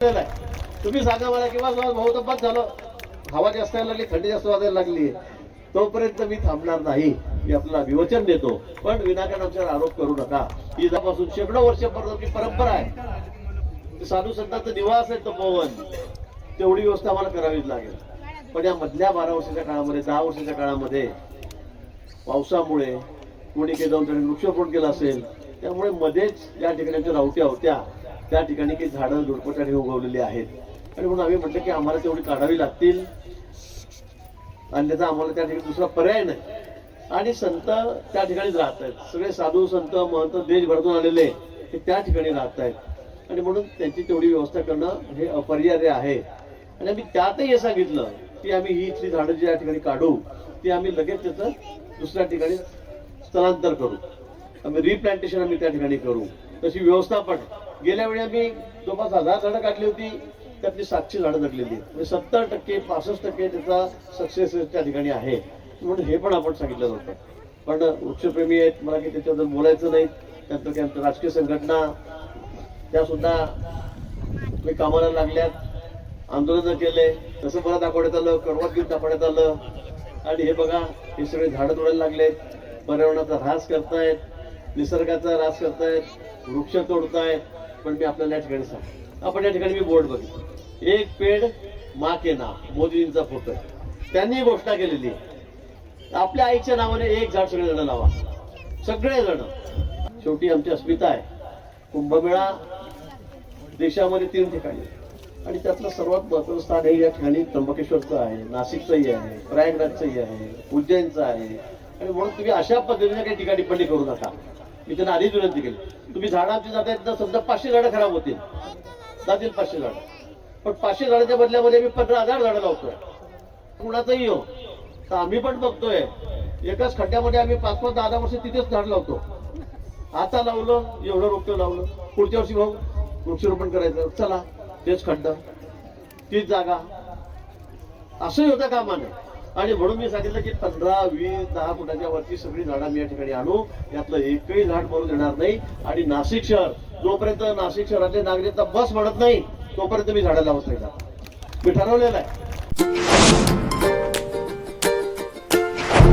तुम्ही सांगा मला किंवा भाऊ तर बस झालं, हवा जास्त यायला लागली, थंडी जास्त वाजायला लागली, तोपर्यंत मी थांबणार नाही. मी आपल्याला विवचन देतो, पण विनाकारण आमच्यावर आरोप करू नका. ही पासून शेकडो वर्षापर्यंतची परंपरा आहे. साधू संतांचा निवास आहे तपोवन, तेवढी व्यवस्था आम्हाला करावीच लागेल. पण या मधल्या 12 वर्षाच्या काळामध्ये, 10 वर्षाच्या काळामध्ये पावसामुळे कोणी काही जाऊन त्यांनी वृक्षारोपण केलं असेल, त्यामुळे मध्येच या ठिकाणी रावट्या होत्या, त्या ठिकाणी काही झाडं झुडपटाने उगवलेली आहेत. आणि म्हणून आम्ही म्हटलं की आम्हाला तेवढी काढावी लागतील, अन्यथा आम्हाला त्या ठिकाणी दुसरा पर्याय नाही. आणि संत त्या ठिकाणीच राहत आहेत, सगळे साधू संत महंत देशभरातून आलेले ते त्या ठिकाणी राहत आहेत. आणि म्हणून त्यांची तेवढी व्यवस्था करणं हे अपरिहार्य आहे. आणि आम्ही त्यातही हे सांगितलं की आम्ही ही इथली झाडं जी या ठिकाणी काढू, ती आम्ही लगेच त्याचं दुसऱ्या ठिकाणी स्थलांतर करू, आम्ही रिप्लांटेशन आम्ही त्या ठिकाणी करू. तशी व्यवस्था पण गेल्या वेळी आम्ही जवळपास 1000 झाडं काढली होती, त्यातली 700 झाडं जगलेली, म्हणजे 70% 65% त्याचा सक्सेस त्या ठिकाणी आहे. म्हणून हे पण आपण सांगितलं होतं. पण वृक्षप्रेमी आहेत, मला काही त्याच्याबद्दल बोलायचं नाही. त्यानंतर काही आमच्या राजकीय संघटना त्या सुद्धा मी कामाला लागल्यात, आंदोलन केले, तसं मला दाखवण्यात आलं, कडवत घेऊन दाखवण्यात आलं. आणि हे बघा, हे सगळे झाडं तोडायला लागलेत, पर्यावरणाचा ऱ्हास करतायत, निसर्गाचा ऱ्हास करतायत, वृक्ष तोडतायत. पण मी आपल्याला या ठिकाणी सांग, आपण या ठिकाणी मी बोर्ड बघितलं, एक पेड माँ के नाम, मोदींचा फोटो आहे. त्यांनी घोषणा केलेली, आपल्या आईच्या नावाने एक झाड सगळे जण लावा, सगळे जण. शेवटी आमची अस्मिता आहे. कुंभमेळा देशामध्ये 3 ठिकाणी, आणि त्यातलं सर्वात महत्त्वाचं स्थान हे या ठिकाणी त्र्यंबकेश्वरचं आहे, नाशिकचंही आहे, प्रयागराजचंही आहे, उज्जैनचं आहे. आणि म्हणून तुम्ही अशा पद्धतीने काही टीका टिप्पणी करू नका. मी त्यांना आधीच विनंती केली, तुम्ही झाडांची जाता येत ना, समजा 500 झाडं खराब होतील, जातील 500 झाडं, पण 500 झाडाच्या बदल्यामध्ये मी 15,000 झाडं लावतोय, कुणाचंही हो. तर आम्ही पण बघतोय, एकाच खड्ड्यामध्ये आम्ही 5-5, 10 वर्ष तिथेच झाड लावतो. आता लावलं, एवढं रोपटं लावलं, पुढच्या वर्षी भाऊ वृक्षारोपण करायचं, चला तेच खड्डा, तीच जागा, असंही होतं कामा नाही. आणि म्हणून मी सांगितलं की 15, 20, 10 फुटाच्या वरची सगळी झाडं मी या ठिकाणी आणू, यातलं एकही झाड मरून देणार नाही. आणि नाशिक शहर, जोपर्यंत नाशिक शहरातले नागरिक बस म्हणत नाही, तोपर्यंत मी झाडं लावत नाही. मी ठरवलेलं आहे.